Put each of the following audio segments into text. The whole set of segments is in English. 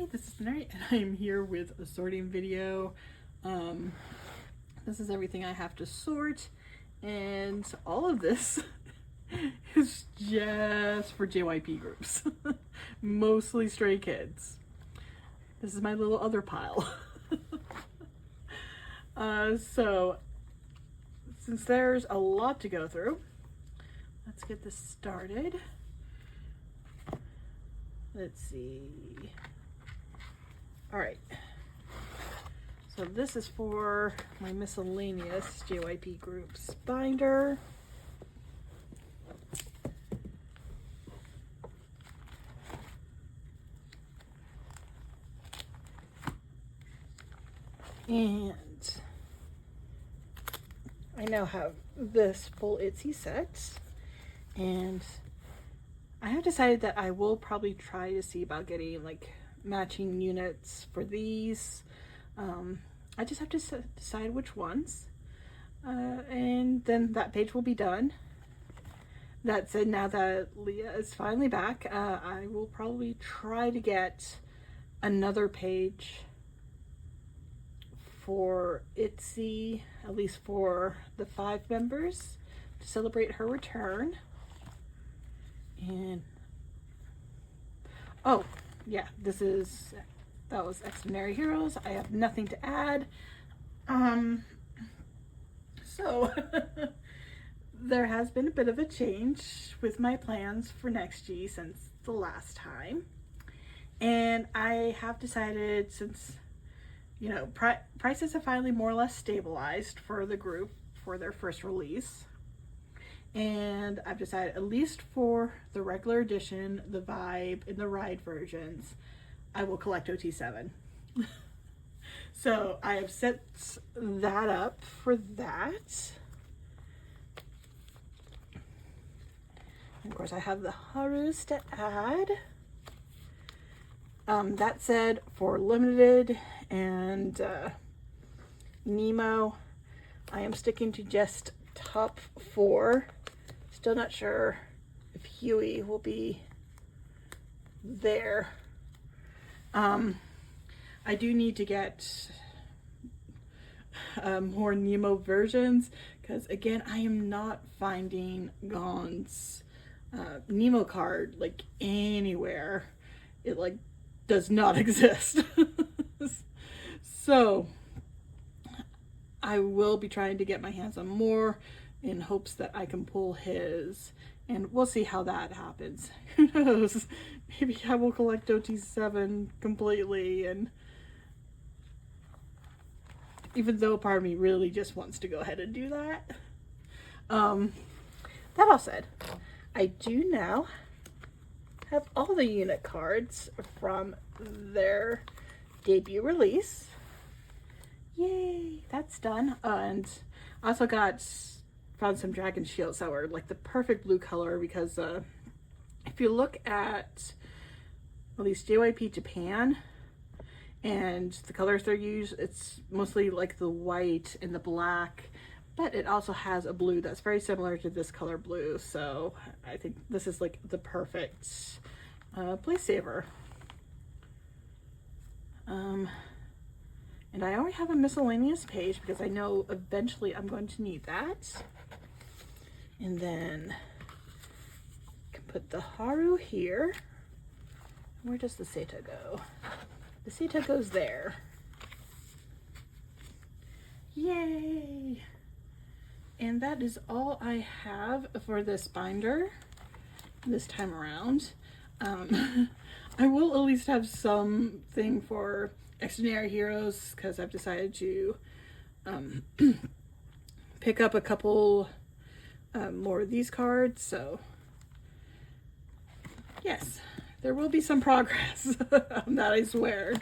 Hi, this is Mary, and I'm here with a sorting video. This is everything I have to sort, and all of this is just for JYP groups. Mostly stray kids. This is my little other pile. So, since there's a lot to go through, let's get this started. Let's see. All right. So this is for my miscellaneous JYP groups binder. And I now have this full ITZY set, and I have decided that I will probably try to see about getting like matching units for these. I just have to decide which ones, and then that page will be done. That said, now that Leah is finally back, I will probably try to get another page for ITZY, at least for the 5 members, to celebrate her return. And oh yeah, that was Extraordinary Heroes. I have nothing to add. So there has been a bit of a change with my plans for NEXZ since the last time, and I have decided, since prices have finally more or less stabilized for the group for their first release, and I've decided, at least for the regular edition, the Vibe, and the Ride versions, I will collect OT7. So I have set that up for that. And of course I have the Harus to add. That said, for Limited and Nemo, I am sticking to just top 4. Still not sure if Huey will be there. I do need to get more Nemo versions, because again, I am not finding Gon's Nemo card like anywhere. It like does not exist. So I will be trying to get my hands on more in hopes that I can pull his, and we'll see how that happens. Who knows? Maybe I will collect OT7 completely, and even though part of me really just wants to go ahead and do that. That all said, I do now have all the unit cards from their debut release. Yay, that's done. And I also found some Dragon Shields that were like the perfect blue color, because if you look at least JYP Japan and the colors they're used, it's mostly like the white and the black, but it also has a blue that's very similar to this color blue. So I think this is like the perfect place saver. And I already have a miscellaneous page because I know eventually I'm going to need that. And then I can put the Haru here. Where does the Seta go? The Seta goes there. Yay! And that is all I have for this binder this time around. I will at least have something for Extraordinary Heroes, because I've decided to pick up a couple more of these cards. So yes, there will be some progress on that, I swear.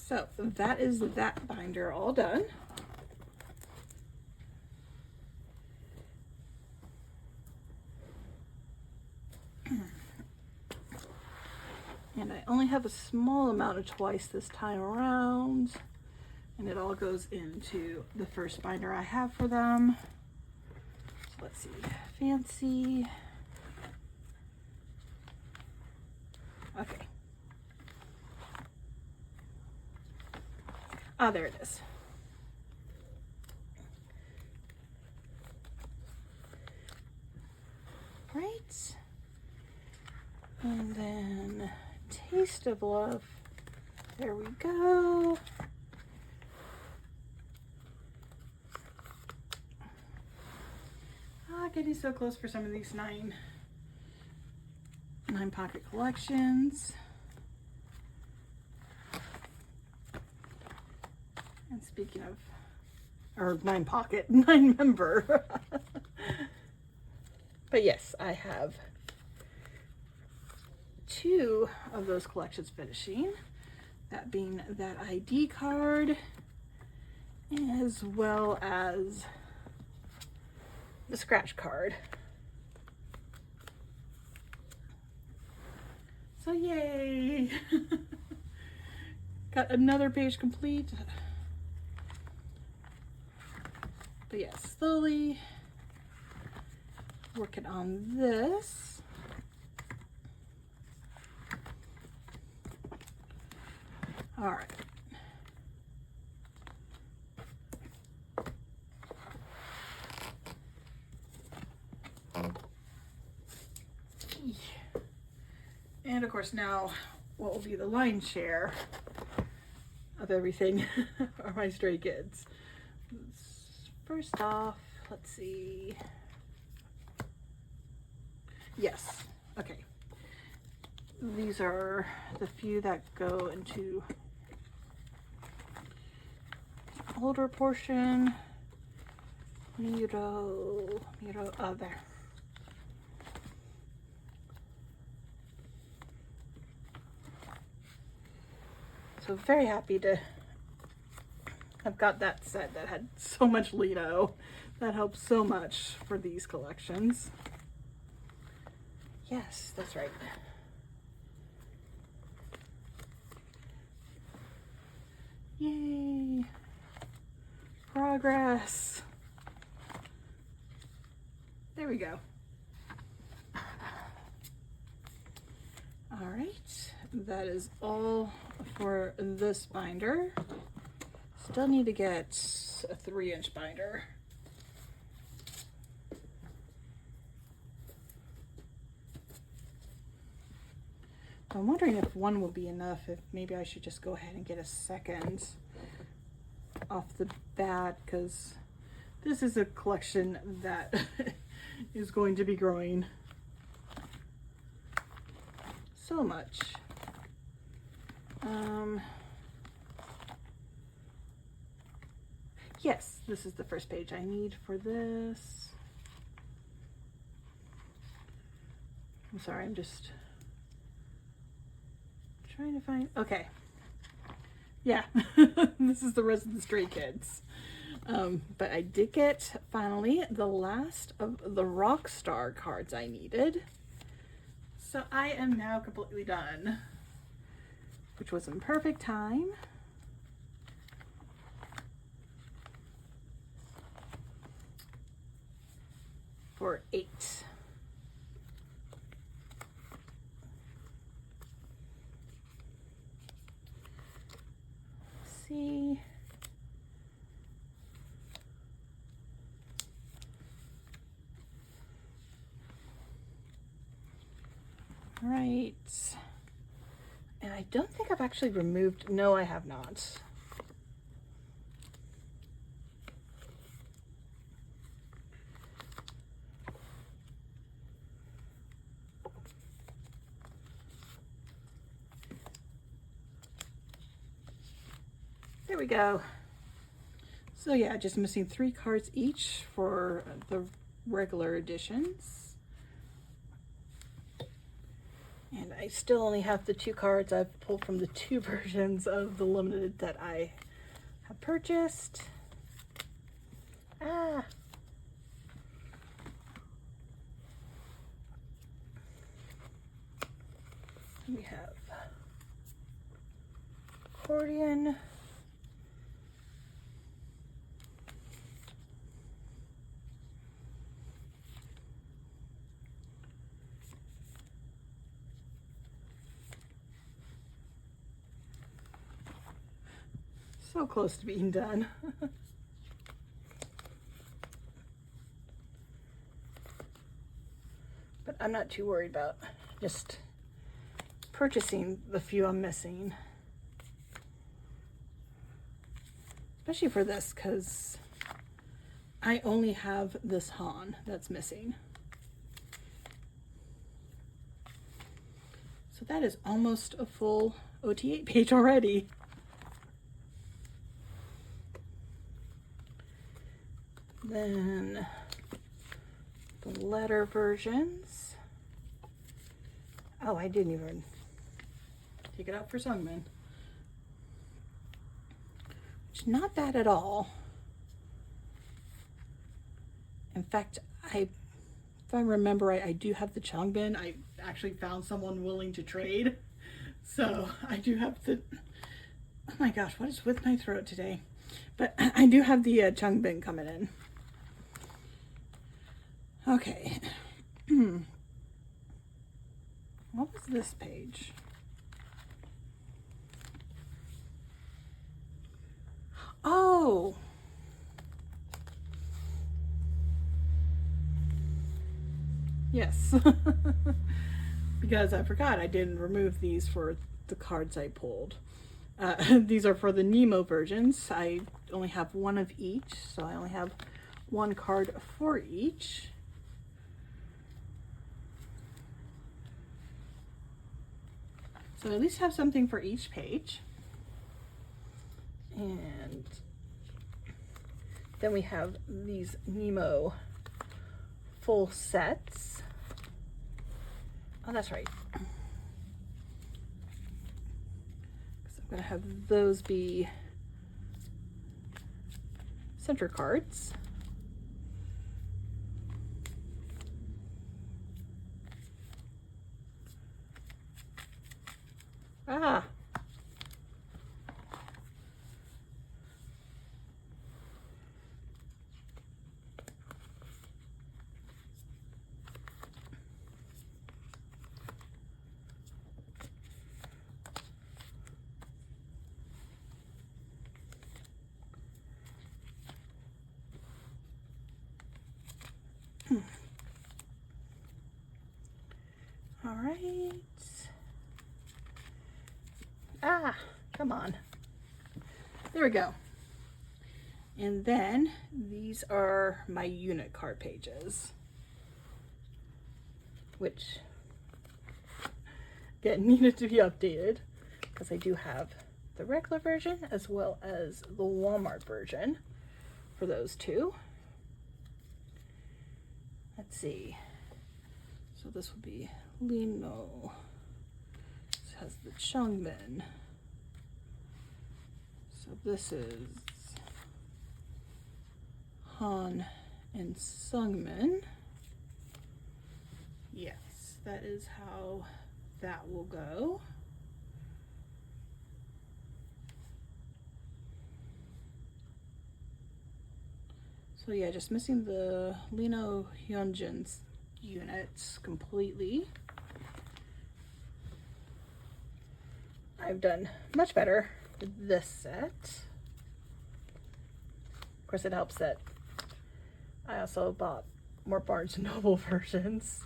So that is that binder all done. And I only have a small amount of twice this time around, and it all goes into the first binder I have for them. So let's see, Fancy, Okay. Ah, there it is. Right. And then Taste of Love. There we go. Ah, getting so close for some of these nine pocket collections. And speaking of, or 9 pocket, 9 member. But yes, I have 2 of those collections finishing. That being that ID card, as well as the scratch card. So yay! Got another page complete. But yeah, slowly working on this. All right. And of course now what will be the lion's share of everything are my stray kids. First off, let's see. Yes, okay. These are the few that go into older portion. Miro, there. So very happy to have got that set that had so much Lido. That helps so much for these collections. Yes, that's right. Yay! Progress! There we go. All right, that is all for this binder. Still need to get a 3-inch binder. I'm wondering if one will be enough, if maybe I should just go ahead and get a second off the bat, because this is a collection that is going to be growing so much. Yes, this is the first page I need for this. I'm sorry, I'm just trying to find, okay. Yeah, this is the rest of the stray kids. But I did get, finally, the last of the Rockstar cards I needed. So I am now completely done, which was in perfect time. For 8. Let's see. Right. And I don't think I've actually removed, no, I have not. There we go. So yeah, just missing 3 cards each for the regular editions. And I still only have the 2 cards I've pulled from the 2 versions of the limited that I have purchased. Ah. We have accordion. So close to being done. But I'm not too worried about just purchasing the few I'm missing. Especially for this, because I only have this Han that's missing. So that is almost a full OT8 page already. Then the letter versions. Oh, I didn't even take it out for Sungmin. Which, not bad at all. In fact, if I remember right, I do have the Changbin. I actually found someone willing to trade. So I do have the, oh my gosh, what is with my throat today? But I do have the Changbin coming in. Okay. What was this page? Oh. Yes. Because I forgot I didn't remove these for the cards I pulled. These are for the Nemo versions. I only have one of each, so I only have one card for each. So at least have something for each page. And then we have these Nemo full sets. Oh, that's right. So I'm going to have those be center cards. Ah. All right. Ah, come on. There we go. And then these are my unit card pages, which again needed to be updated because I do have the regular version as well as the Walmart version for those two. Let's see. So this will be Lino. This has the Chungmin. So this is Han and Sungmin. Yes, that is how that will go. So yeah, just missing the Lino Hyunjin's units completely. I've done much better with this set. Of course, it helps that I also bought more Barnes & Noble versions.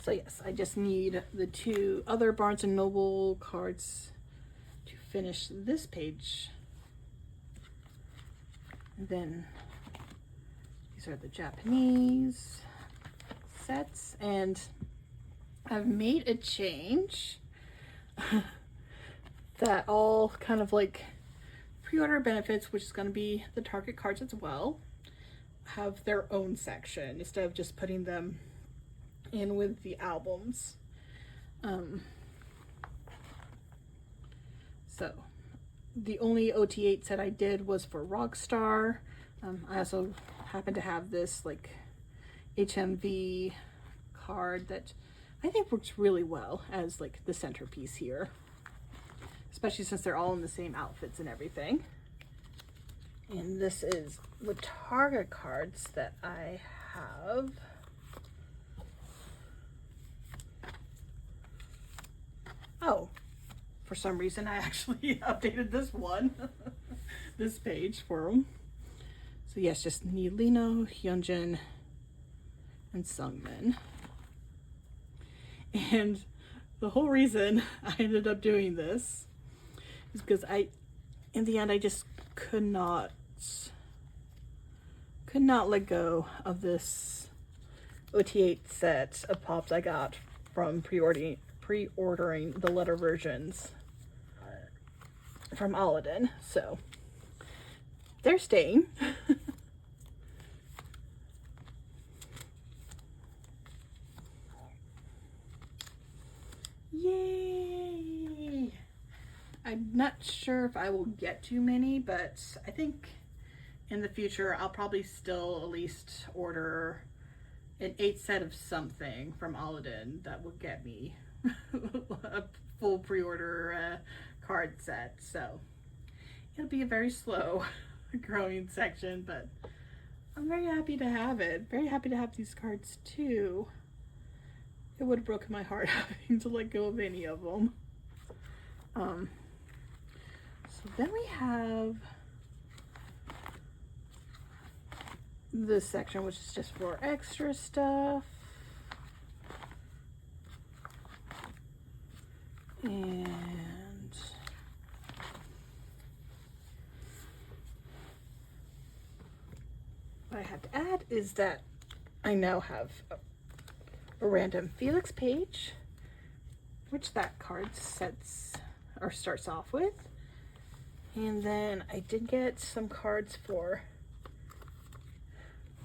So yes, I just need the two other Barnes & Noble cards to finish this page. And then these are the Japanese sets, and I've made a change that all kind of like pre-order benefits, which is going to be the Target cards as well, have their own section instead of just putting them in with the albums. So the only OT8 set I did was for Rockstar. I also happen to have this like HMV card that I think works really well as like the centerpiece here, especially since they're all in the same outfits and everything. And this is the Target cards that I have. for some reason I actually updated this one, this page for them. So yes, just Lino, Hyunjin, and Sungmin. And the whole reason I ended up doing this is because in the end, I just could not let go of this OT8 set of pops I got from pre-ordering the letter versions from Aladdin. So they're staying. Yay! I'm not sure if I will get too many, but I think in the future I'll probably still at least order an 8 set of something from Aladdin that will get me a full pre-order card set. So it'll be a very slow growing section, but I'm very happy to have it. Very happy to have these cards too. It would have broken my heart having to let go of any of them. So then we have this section, which is just for extra stuff. And what I have to add is that I now have a random Felix page, which that card sets or starts off with. And then I did get some cards for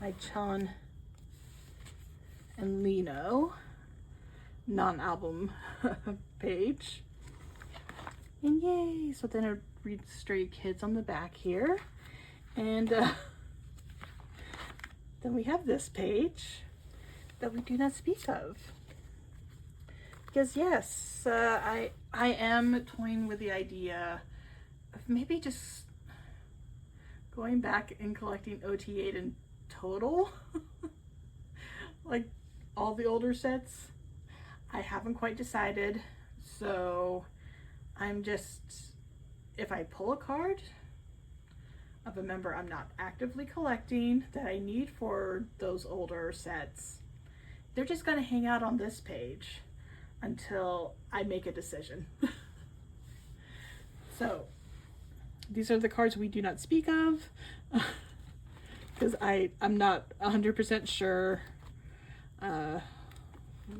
my Chan and Lino non-album page. And yay! So then I read Stray Kids on the back here. And then we have this page that we do not speak of. Because yes, I am toying with the idea of maybe just going back and collecting OT8 in total. Like all the older sets. I haven't quite decided, so I'm just, if I pull a card of a member I'm not actively collecting that I need for those older sets, they're just gonna hang out on this page until I make a decision. So these are the cards we do not speak of, because I'm not 100% sure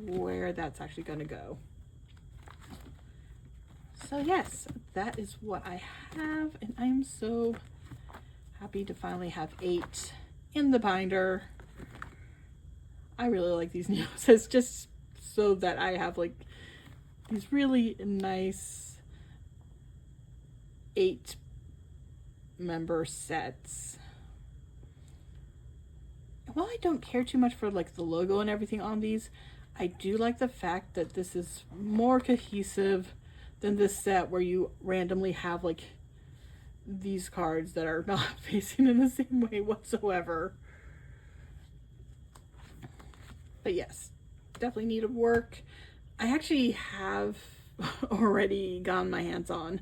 where that's actually going to go. So yes, that is what I have, and I am so happy to finally have 8 in the binder. I really like these new sets just so that I have like these really nice 8 member sets. While I don't care too much for like the logo and everything on these, I do like the fact that this is more cohesive than this set where you randomly have like these cards that are not facing in the same way whatsoever. But yes, definitely needed work. I actually have already gotten my hands on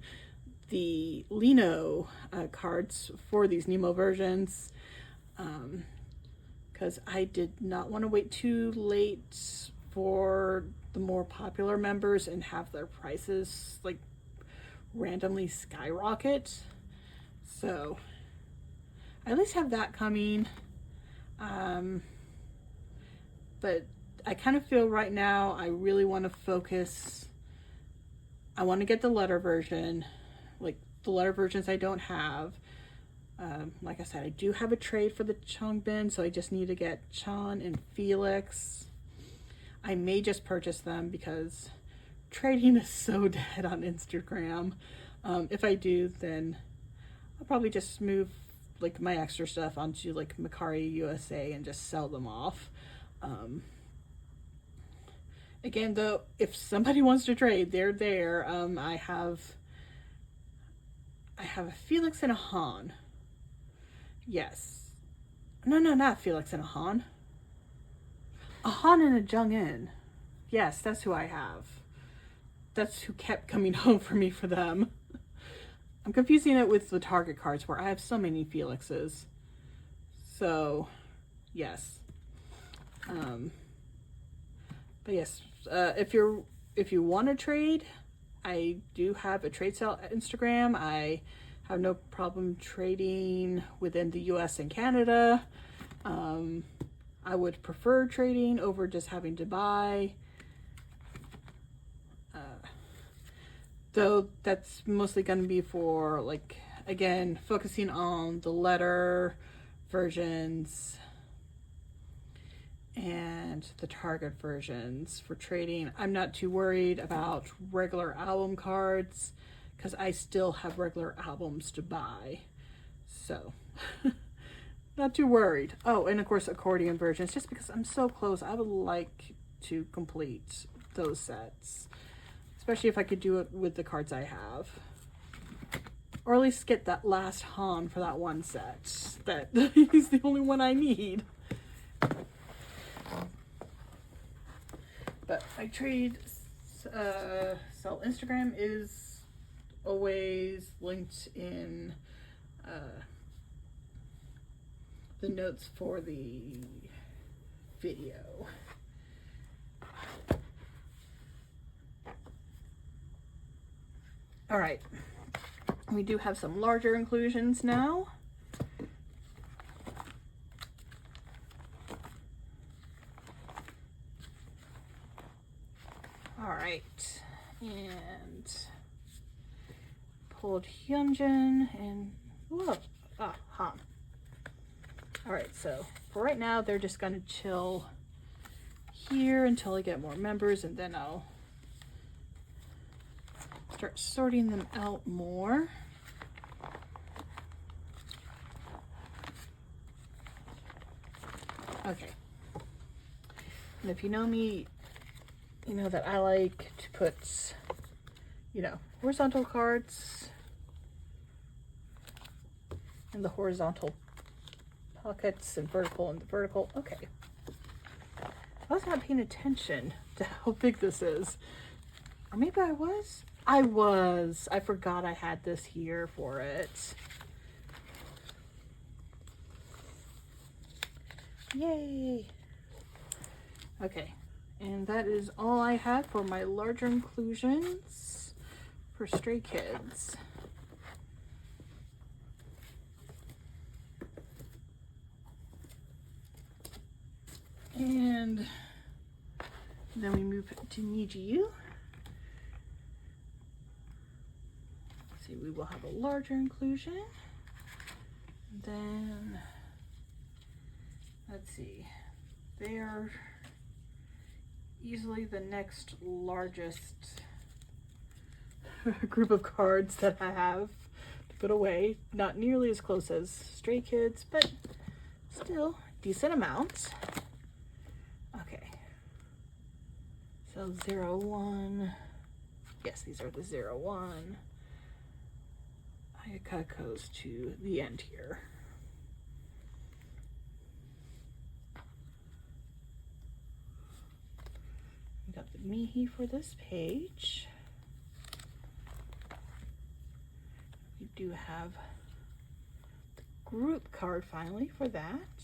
the Lino cards for these Nemo versions, because I did not want to wait too late for the more popular members and have their prices like randomly skyrocket. So I at least have that coming. But I kind of feel right now I really want to focus. I want to get the letter version, like the letter versions I don't have. Like I said, I do have a trade for the Changbin, so I just need to get Chan and Felix. I may just purchase them because trading is so dead on Instagram. If I do, then I'll probably just move like my extra stuff onto like Mercari USA and just sell them off. Again, though, if somebody wants to trade, they're there. I have a Felix and a Han. Yes. No, not Felix and a Han. A Han and a Jung-in. Yes, that's who I have. that's who kept coming home for me for them. I'm confusing it with the Target cards where I have so many Felixes. So, yes. But yes, if you want to trade, I do have a trade sale Instagram. I have no problem trading within the US and Canada. I would prefer trading over just having to buy. Though that's mostly going to be for, like, again, focusing on the letter versions and the Target versions for trading. I'm not too worried about regular album cards because I still have regular albums to buy. So, not too worried. Oh, and of course, accordion versions, just because I'm so close, I would like to complete those sets. Especially if I could do it with the cards I have. Or at least get that last Han for that one set. That is the only one I need. But my trade sell Instagram is always linked in the notes for the video. All right, we do have some larger inclusions now. All right, and pulled Hyunjin and whoa, Han. All right, so for right now, they're just gonna chill here until I get more members, and then I'll start sorting them out more. Okay. And if you know me, you know that I like to put, you know, horizontal cards in the horizontal pockets and vertical in the vertical. Okay. I was not paying attention to how big this is. Or maybe I was. I forgot I had this here for it. Yay. Okay. And that is all I have for my larger inclusions for Stray Kids. And then we move to NiziU. See, we will have a larger inclusion. And then, let's see, they are easily the next largest group of cards that I have to put away. Not nearly as close as Stray Kids, but still decent amount. Okay, so 0, 1. Yes, these are the 0, 1. Ayaka goes to the end here. We got the Mihi for this page. We do have the group card finally for that.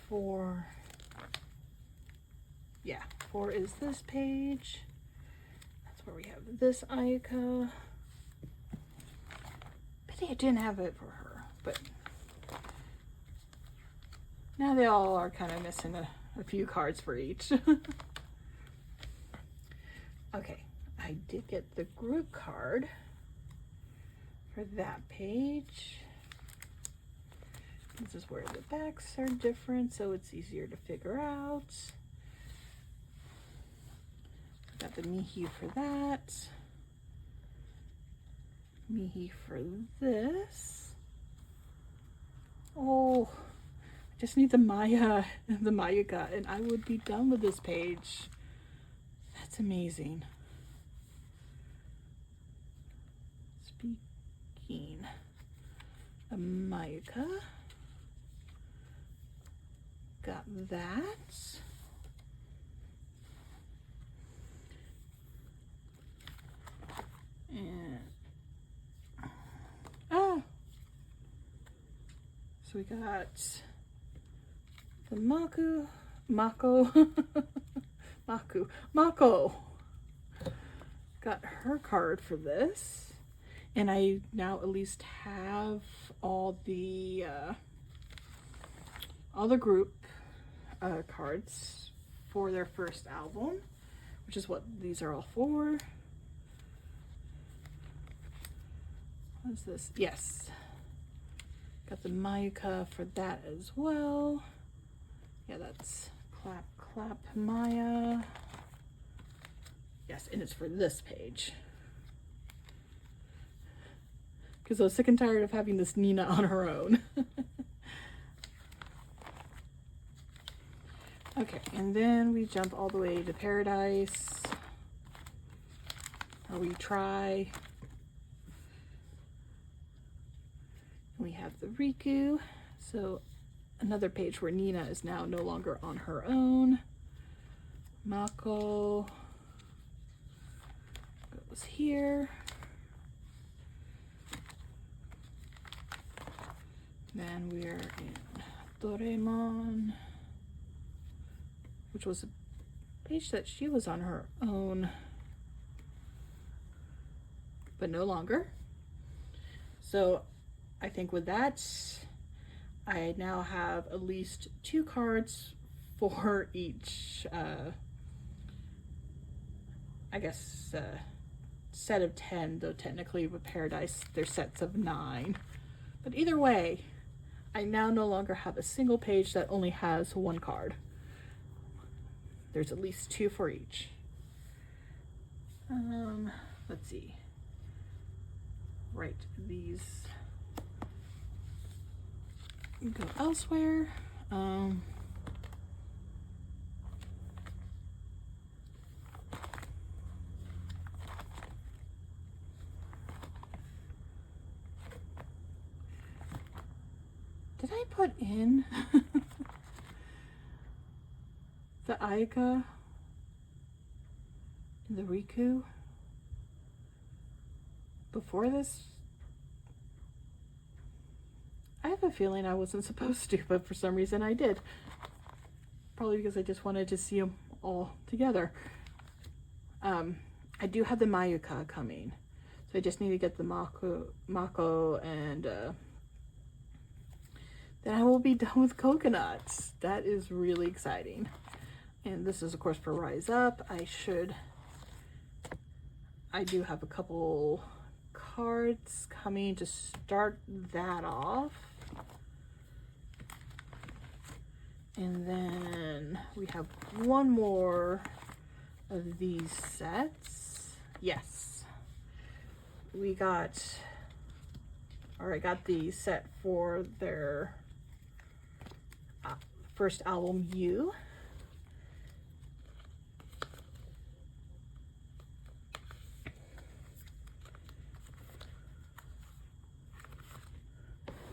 For is this page. That's where we have this Ayaka. I didn't have it for her, but now they all are kind of missing a few cards for each. Okay, I did get the group card for that page. This is where the backs are different, so it's easier to figure out. Got the Mihi for that. Mihi for this. Oh, I just need the Maya and the Mayuka, and I would be done with this page. That's amazing. Speaking of Mayuka, got that. we got the Mako. Got her card for this. And I now at least have all the group cards for their first album, which is what these are all for. What is this? Yes. Got the Mayuka for that as well. Yeah, that's Clap Clap Maya. Yes, and it's for this page. Because I was sick and tired of having this Nina on her own. Okay, and then we jump all the way to Paradise. Or we try. We have the Riku. So another page where Nina is now no longer on her own. Mako goes here. Then we're in Doraemon, which was a page that she was on her own, but no longer. So I think with that, I now have at least 2 cards for each, I guess, set of 10, though technically with Paradise, they're sets of 9. But either way, I now no longer have a single page that only has 1 card. There's at least 2 for each. Let's see. Right, these go elsewhere. Did I put in the Ayaka and the Riku before this? I have a feeling I wasn't supposed to, but for some reason I did. Probably because I just wanted to see them all together. I do have the Mayuka coming, so I just need to get the Mako and then I will be done with Coconuts. That is really exciting. And this is of course for Rise Up. I do have a couple cards coming to start that off. And then we have one more of these sets. Yes. We got, I got the set for their first album, You.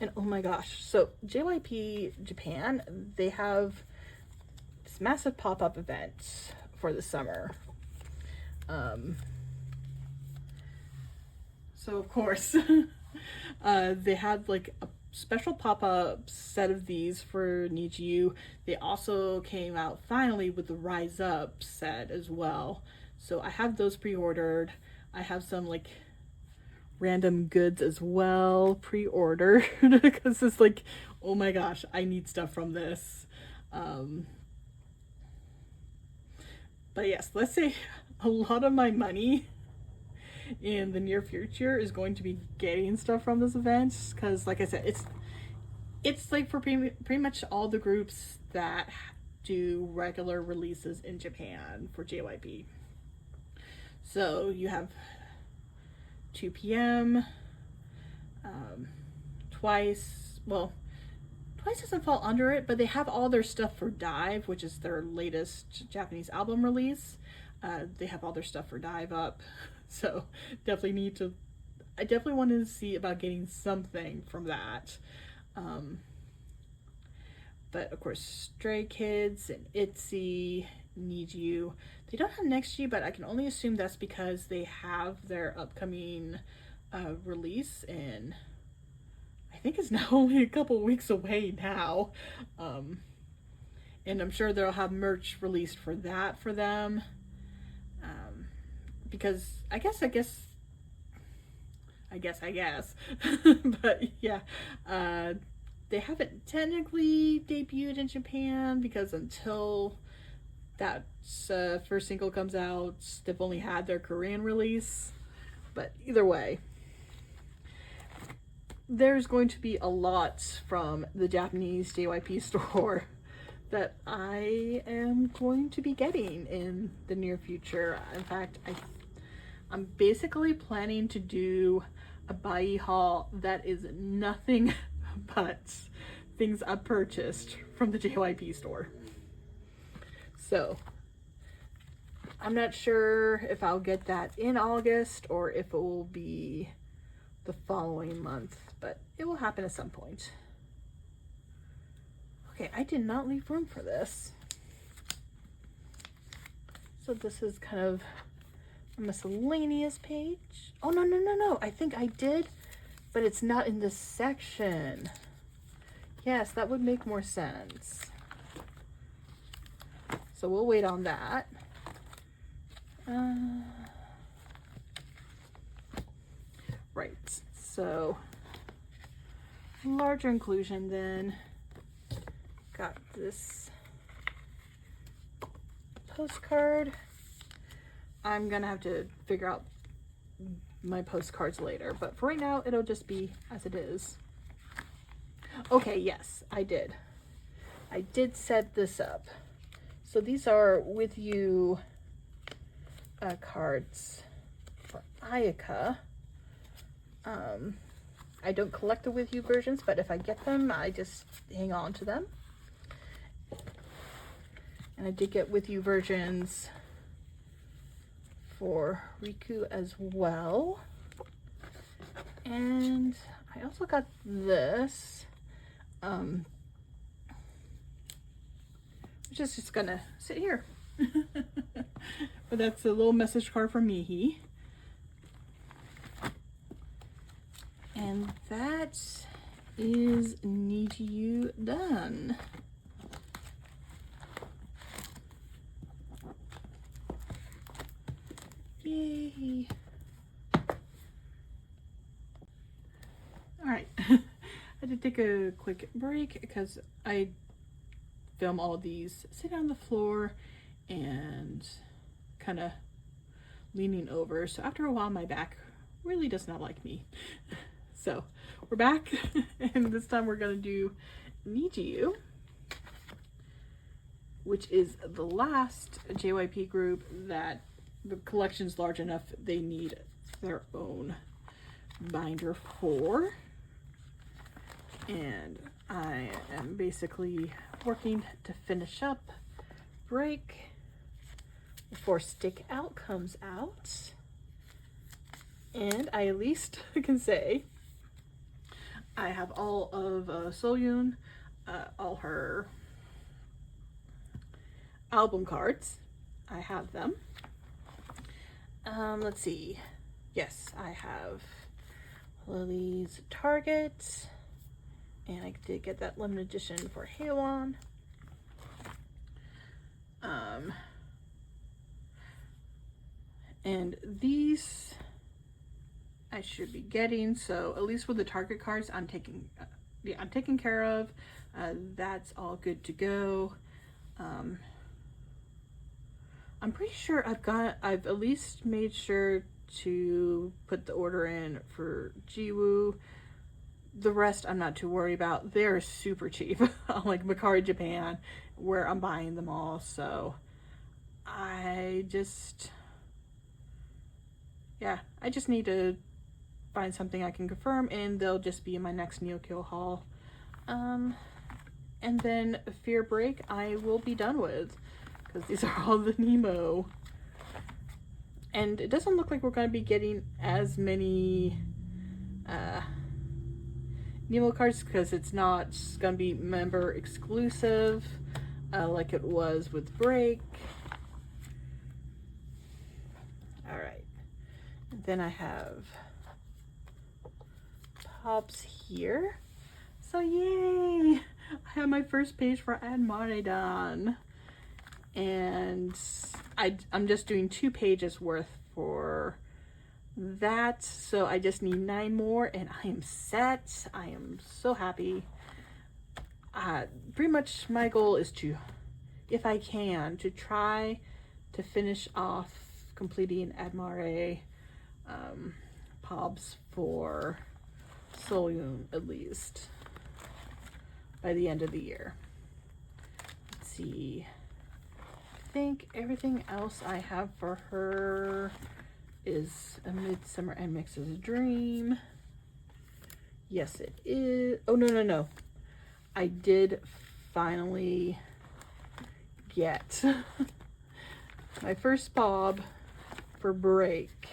And oh my gosh, so JYP Japan, they have this massive pop-up event for the summer. So of course, they had like a special pop-up set of these for NiziU. They also came out finally with the Rise Up set as well. So I have those pre-ordered. I have some like random goods as well pre-ordered because it's like, oh my gosh, I need stuff from this. But yes, let's say a lot of my money in the near future is going to be getting stuff from this event, because like I said, it's like for pretty much all the groups that do regular releases in Japan for JYP. So you have 2 PM, Twice, well, Twice doesn't fall under it, but they have all their stuff for Dive, which is their latest Japanese album release. They have all their stuff for Dive up, so I definitely wanted to see about getting something from that. But of course, Stray Kids and ITZY, NiziU, they don't have NEXZ, but I can only assume that's because they have their upcoming release in, I think is now only a couple weeks away now. And I'm sure they'll have merch released for that for them. Because I guess, but yeah, they haven't technically debuted in Japan because until that first single comes out, they've only had their Korean release. But either way, there's going to be a lot from the Japanese JYP store that I am going to be getting in the near future. In fact, I'm basically planning to do a buy haul that is nothing but things I purchased from the JYP store. So I'm not sure if I'll get that in August or if it will be the following month, but it will happen at some point. Okay, I did not leave room for this. So this is kind of a miscellaneous page. Oh, no. I think I did, but it's not in this section. Yes, that would make more sense. So we'll wait on that. Right, so larger inclusion then. Got this postcard. I'm gonna have to figure out my postcards later, but for right now it'll just be as it is. Okay, yes, I did set this up. So these are with you cards for Ayaka. I don't collect the with you versions, but if I get them, I just hang on to them. And I did get with you versions for Riku as well. And I also got this, which is just gonna sit here. But that's a little message card from Mihi. And that is NiziU done. Yay. All right. I had to take a quick break because I film all of these sitting on the floor and kind of leaning over. So after a while, my back really does not like me. So we're back, and this time we're going to do NiziU, which is the last JYP group that the collection's large enough they need their own binder for. And I am basically working to finish up Break before Stick Out comes out. And I at least can say I have all of Soyun, all her album cards. I have them. Let's see. Yes, I have Lily's Target, and I did get that limited edition for Haewon. And these I should be getting, so at least with the Target cards, I'm taking care of. That's all good to go. I'm pretty sure I've at least made sure to put the order in for Jiwoo. The rest I'm not too worried about. They're super cheap on like Mercari Japan, where I'm buying them all. So I just need to find something I can confirm, and they'll just be in my next Neokyo haul. And then Fear Break I will be done with, because these are all the Nemo. And it doesn't look like we're going to be getting as many Nemo cards, because it's not going to be member exclusive like it was with Break. Alright. Then I have Pops here. So yay! I have my first page for Admire done. And I'm just doing 2 pages worth for that. So I just need 9 more and I am set. I am so happy. Pretty much my goal is to, if I can, to try to finish off completing Admire Pobs for Soyun at least by the end of the year. Let's see. I think everything else I have for her is A Midsummer and NEXZ Dream. Yes, it is. Oh, no. I did finally get my first bob for break.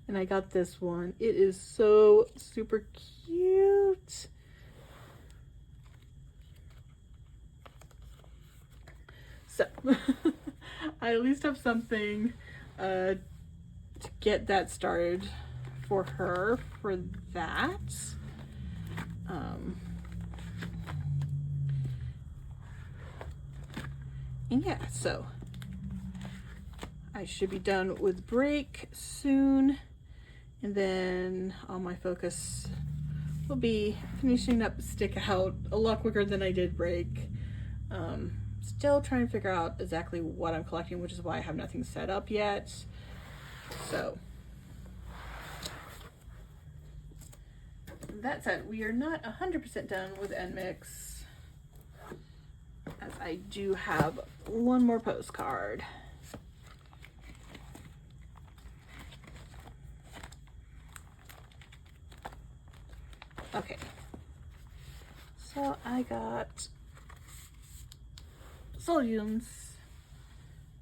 And I got this one. It is so super cute. So, I at least have something to get that started for her for that. And yeah, so I should be done with break soon. And then all my focus will be finishing up Stick Out a lot quicker than I did break. Still trying to figure out exactly what I'm collecting, which is why I have nothing set up yet. So that said, we are not 100% done with NMix, as I do have one more postcard. Okay, so I got Soyun's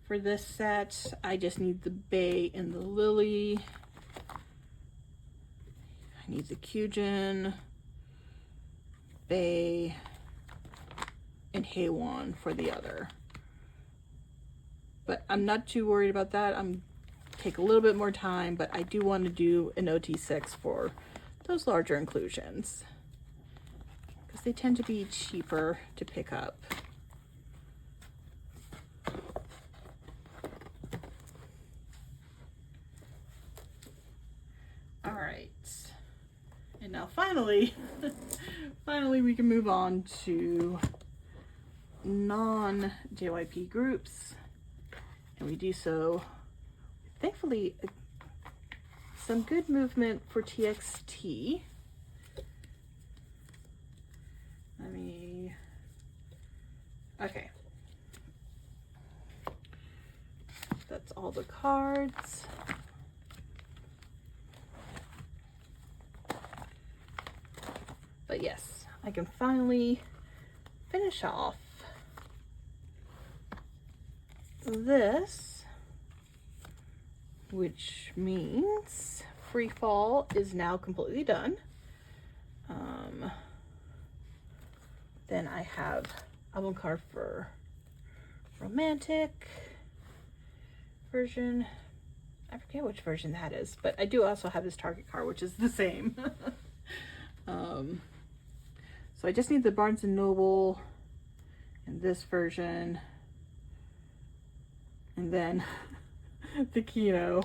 for this set. I just need the Bay and the Lily. I need the Kyujin, Bay, and Haewon for the other. But I'm not too worried about that. I'm take a little bit more time, but I do want to do an OT6 for those larger inclusions, because they tend to be cheaper to pick up. All right, and now finally, finally we can move on to non-JYP groups, and we do so, thankfully, some good movement for TXT. Okay. That's all the cards. But yes, I can finally finish off this, which means Free Fall is now completely done. Then I have album card for romantic version. I forget which version that is, but I do also have this Target card, which is the same. So I just need the Barnes & Noble in this version, and then the Kino.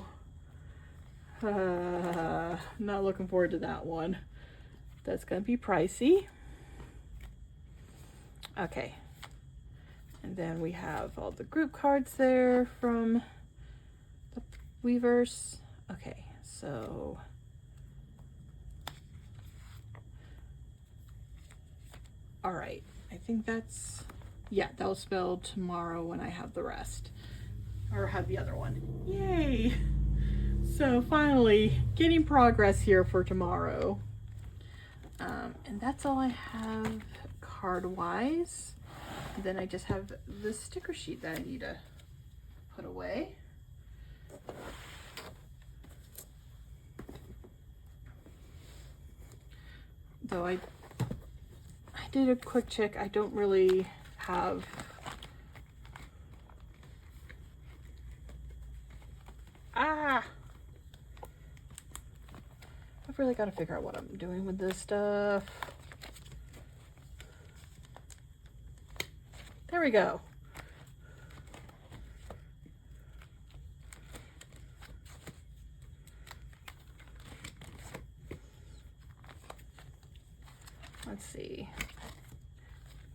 Not looking forward to that one. That's gonna be pricey. Okay, and then we have all the group cards there from the Weverse. Okay, so all right, I think that's, yeah, that'll spell tomorrow when I have the rest, or have the other one. Yay! So finally getting progress here for tomorrow. And that's all I have card wise. Then I just have the sticker sheet that I need to put away. Though I did a quick check, I don't really have I've really got to figure out what I'm doing with this stuff. There we go. Let's see.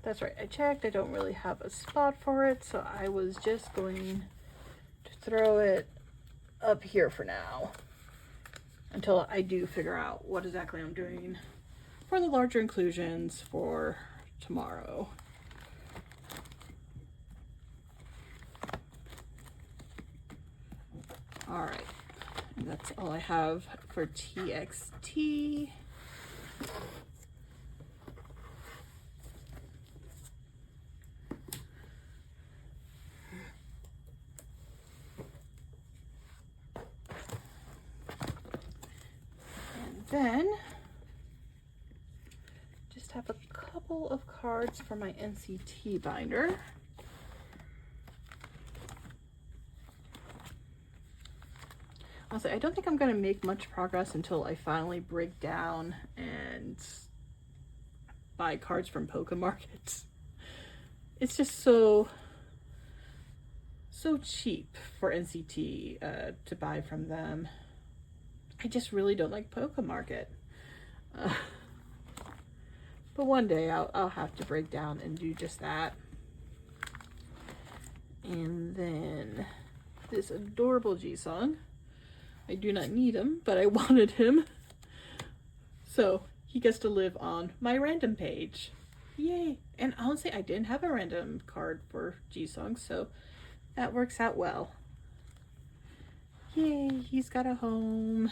That's right, I checked. I don't really have a spot for it, so I was just going to throw it up here for now until I do figure out what exactly I'm doing for the larger inclusions for tomorrow. All right, and that's all I have for TXT. Then just have a couple of cards for my NCT binder. Honestly, I don't think I'm going to make much progress until I finally break down and buy cards from Photocards. It's just so cheap for NCT to buy from them. I just really don't like Photocards. But one day I'll have to break down and do just that. And then this adorable Jisung. I do not need him, but I wanted him. So he gets to live on my random page. Yay! And honestly, I didn't have a random card for Jisung, so that works out well. Yay, he's got a home.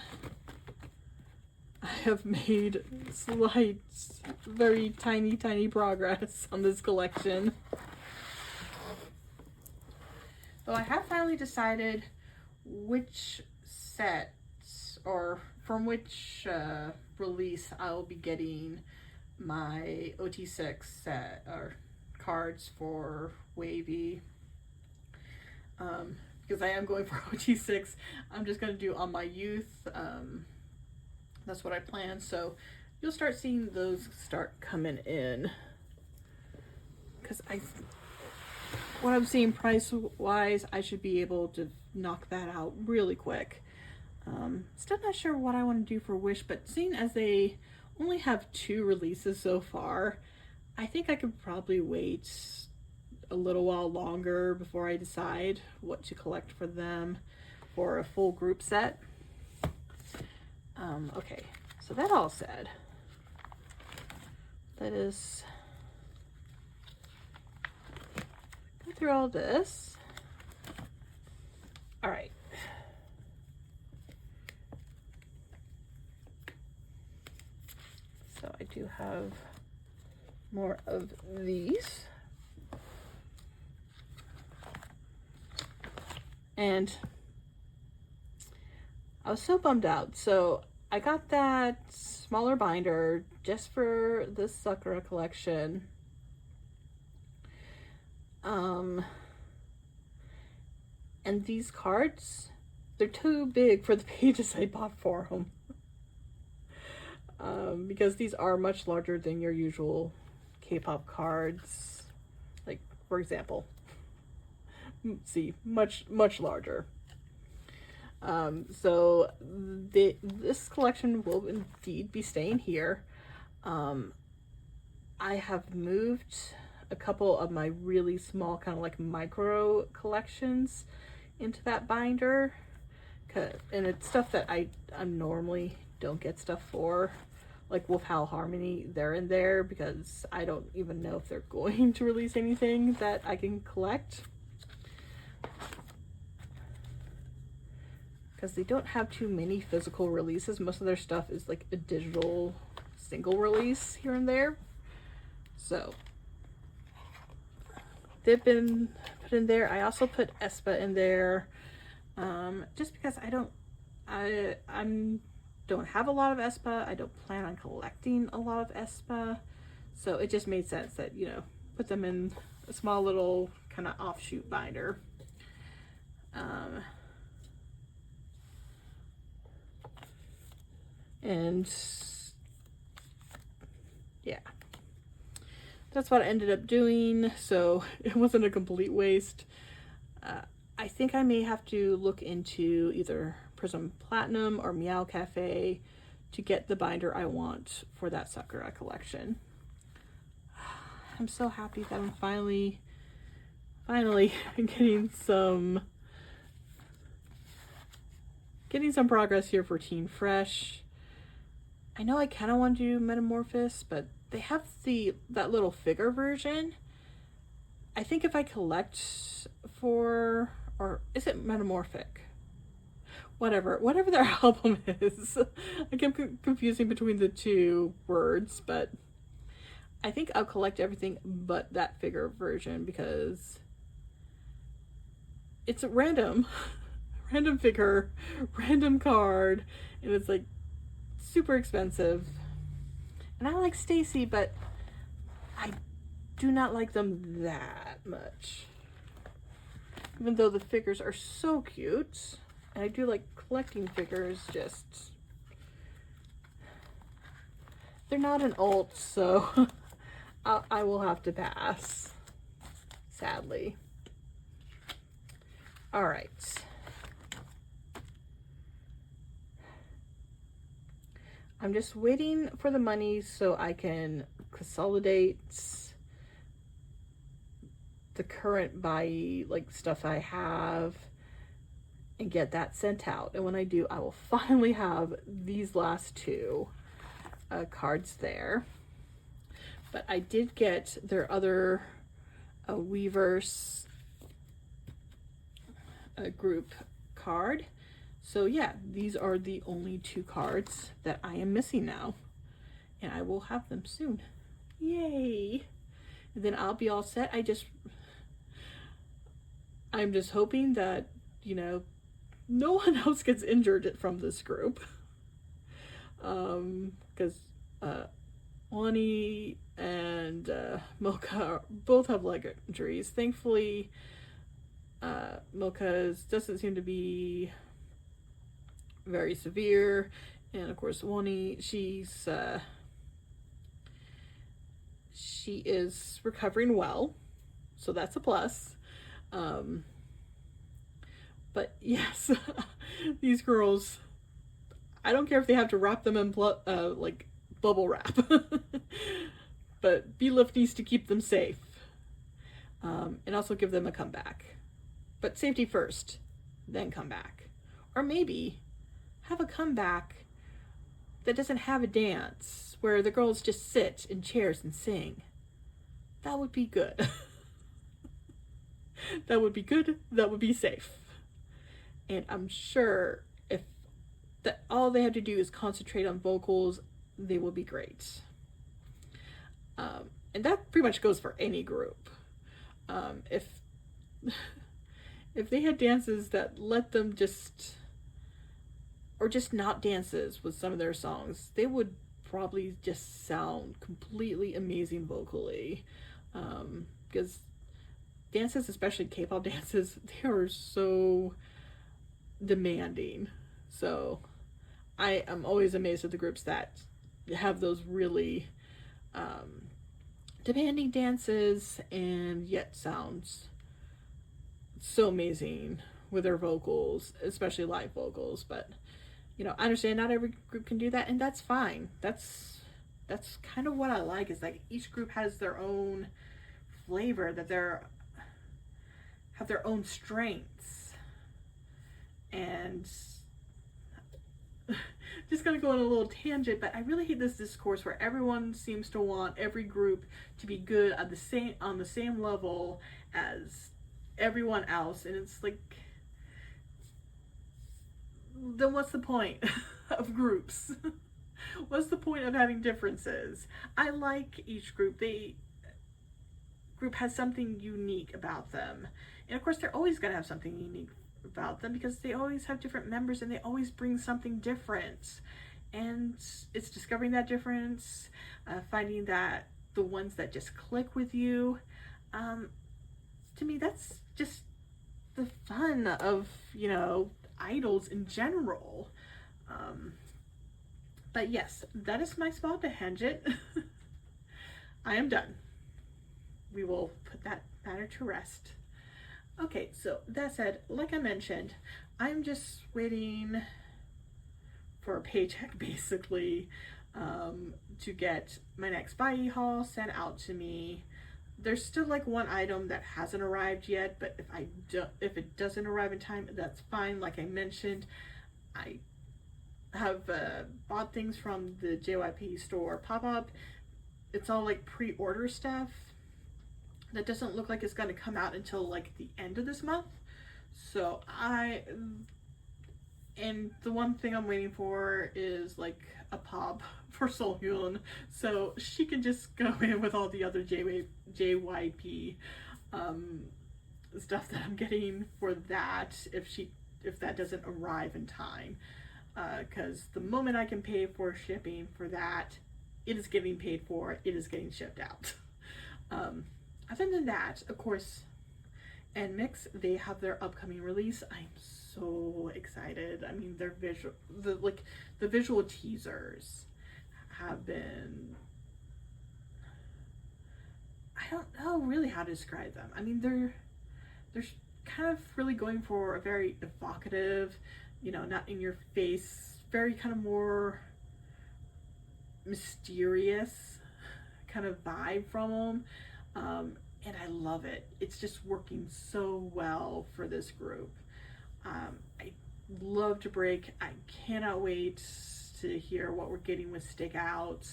I have made slight, very tiny progress on this collection. So I have finally decided which sets or from which release I'll be getting my OT6 set or cards for Wavy. Because I am going for OT6, I'm just going to do on my youth. That's what I plan. So you'll start seeing those start coming in. Because what I'm seeing price-wise, I should be able to knock that out really quick. Still not sure what I want to do for Wish, but seeing as they only have 2 releases so far, I think I could probably wait a little while longer before I decide what to collect for them for a full group set. Okay, so that all said, that is, go through all this. All right. So I do have more of these. And I was so bummed out. So I got that smaller binder just for this Sakura collection. And these cards, they're too big for the pages I bought for them. Because these are much larger than your usual K-pop cards. Like, for example, see, much larger. So this collection will indeed be staying here. I have moved a couple of my really small kind of like micro collections into that binder, and it's stuff that I normally don't get stuff for, like Wolf Howl Harmony. They're in there because I don't even know if they're going to release anything that I can collect, because they don't have too many physical releases. Most of their stuff is like a digital single release here and there. So they've been put in there. I also put aespa in there, just because I don't have a lot of aespa. I don't plan on collecting a lot of aespa, so it just made sense that, you know, put them in a small little kind of offshoot binder. And yeah, that's what I ended up doing, so it wasn't a complete waste. I think I may have to look into either Prism Platinum or Meow Cafe to get the binder I want for that Sakura collection. I'm so happy that I'm finally getting some progress here for Teen Fresh. I know I kind of want to do Metamorphosis, but they have that little figure version. I think if I collect for, or is it Metamorphic? Whatever their album is. I keep confusing between the two words, but I think I'll collect everything but that figure version because it's a random figure, random card, and it's like super expensive. And I like StayC, but I do not like them that much. Even though the figures are so cute. And I do like collecting figures, just they're not an alt, so I will have to pass, sadly. All right. I'm just waiting for the money so I can consolidate the current buy stuff I have and get that sent out. And when I do, I will finally have these last two cards there. But I did get their other Weverse group card. So yeah, these are the only two cards that I am missing now. And I will have them soon. Yay! And then I'll be all set. I'm just hoping that, no one else gets injured from this group. Because Wani and Mocha both have leg injuries. Thankfully, Mocha's doesn't seem to be very severe. And of course, Wani, she is recovering well. So that's a plus. But yes, these girls, I don't care if they have to wrap them in bubble wrap, but B-Lift needs to keep them safe, and also give them a comeback. But safety first, then come back. Or maybe have a comeback that doesn't have a dance, where the girls just sit in chairs and sing. That would be good. That would be good. That would be safe. And I'm sure if all they have to do is concentrate on vocals, they will be great. And that pretty much goes for any group. If they had dances that let them just not dances with some of their songs, they would probably just sound completely amazing vocally. Because dances, especially K-pop dances, they are so demanding. So I am always amazed at the groups that have those really demanding dances and yet sounds so amazing with their vocals, especially live vocals. But I understand not every group can do that, and that's fine. That's kind of what I like, is like each group has their own flavor, that have their own strengths. And just gonna go on a little tangent, but I really hate this discourse where everyone seems to want every group to be good at on the same level as everyone else, and it's like, then what's the point of groups? What's the point of having differences? I like each group. Group has something unique about them, and of course they're always gonna have something unique about them because they always have different members and they always bring something different. And it's discovering that difference, finding that the ones that just click with you. To me, that's just the fun of idols in general. But yes, that is my small tangent. I am done. we will put that matter to rest. Okay, so that said, like I mentioned, I'm just waiting for a paycheck basically to get my next Buyee haul sent out to me. There's still like one item that hasn't arrived yet, but if it doesn't arrive in time, that's fine. Like I mentioned, I have bought things from the JYP store pop-up. It's all like pre-order stuff that doesn't look like it's going to come out until like the end of this month. So and the one thing I'm waiting for is like a pop for Seolhyun, so she can just go in with all the other JYP stuff that I'm getting for that if that doesn't arrive in time, because the moment I can pay for shipping for that, it is getting paid for, it is getting shipped out. Other than that, of course, NEXZ, they have their upcoming release. I'm so excited. I mean, their the visual teasers have been, I don't know really how to describe them. I mean, they're kind of really going for a very evocative, you know, not in your face, very kind of more mysterious kind of vibe from them. And I love it. It's just working so well for this group. I love to break. I cannot wait to hear what we're getting with Stick Out.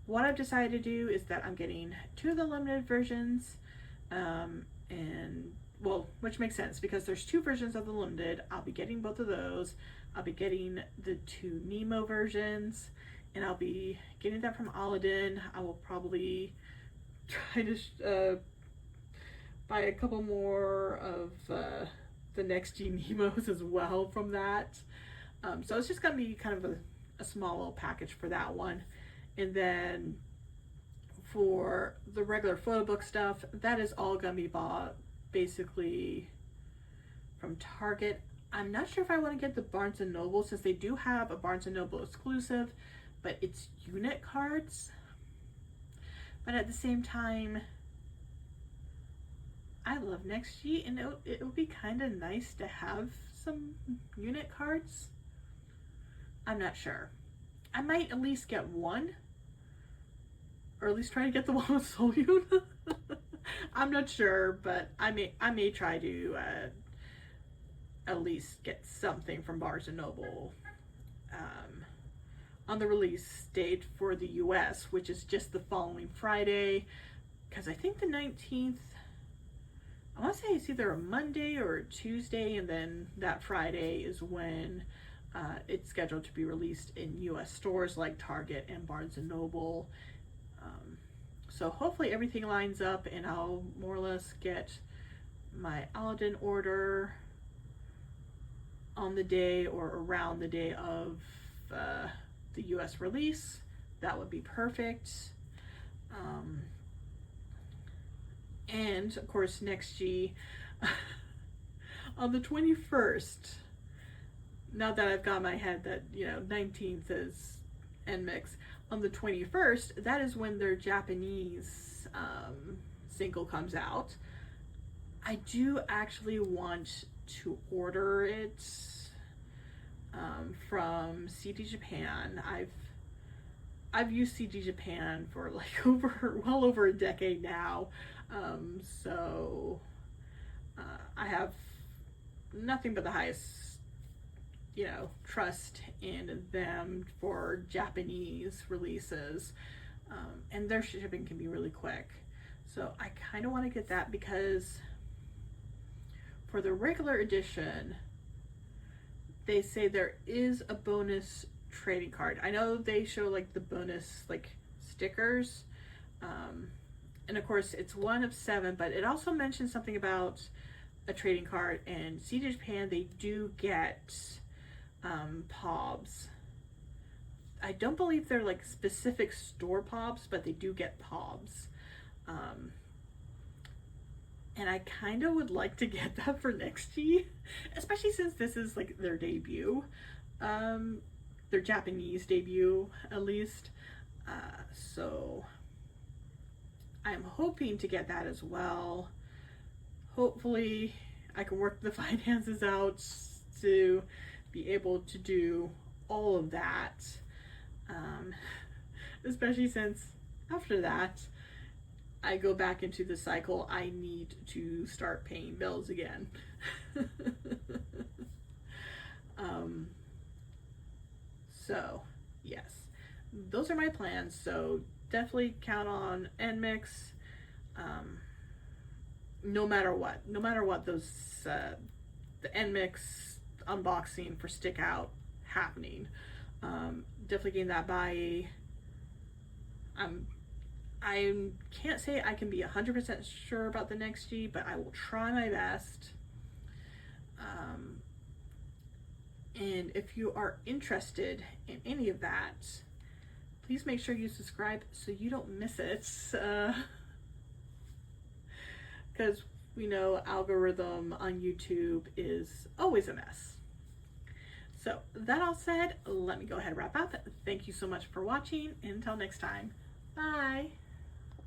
What I've decided to do is that I'm getting 2 of the limited versions, and well, which makes sense because there's 2 versions of the limited. I'll be getting both of those. I'll be getting the 2 Nemo versions, and I'll be getting that from Aladdin. I will probably try to buy a couple more of the NEXZ Nemos as well from that. So it's just gonna be kind of a small little package for that one. And then for the regular photo book stuff, that is all gonna be bought basically from Target. I'm not sure if I want to get the Barnes & Noble, since they do have a Barnes & Noble exclusive, but it's unit cards. But at the same time, I love NEXZ, and it would be kind of nice to have some unit cards. I'm not sure. I might at least get one, or at least try to get the one with Seolhyun. I'm not sure, but I may try to at least get something from Barnes & Noble on the release date for the US, which is just the following Friday, because I think the 19th, I want to say it's either a Monday or a Tuesday, and then that Friday is when it's scheduled to be released in US stores like Target and Barnes & Noble. So hopefully everything lines up and I'll more or less get my Aladdin order on the day or around the day of the US release. That would be perfect. And of course NEXZ on the 21st, now that I've got my head that, you know, 19th is NMIX, on the 21st, that is when their Japanese single comes out. I do actually want to order it from CD Japan. I've used CD Japan for like well over a decade now, so I have nothing but the highest, you know, trust in them for Japanese releases, and their shipping can be really quick. So I kind of want to get that, because for the regular edition, they say there is a bonus trading card. I know they show like the bonus like stickers, and of course it's 1 of 7, but it also mentions something about a trading card, and CD Japan, they do get POBs. I don't believe they're like specific store POBs, but they do get POBs. And I kind of would like to get that for NEXZ, especially since this is like their debut, their Japanese debut at least. So I'm hoping to get that as well. Hopefully I can work the finances out to be able to do all of that, especially since after that I go back into the cycle. I need to start paying bills again. So yes, those are my plans. So definitely count on NMIX, no matter what those the NMIX unboxing for Stick Out happening. Definitely getting that by. I can't say I can be 100% sure about the NEXZ, but I will try my best. And if you are interested in any of that, please make sure you subscribe so you don't miss it. Because we know algorithm on YouTube is always a mess. So that all said, let me go ahead and wrap up. Thank you so much for watching. Until next time, bye.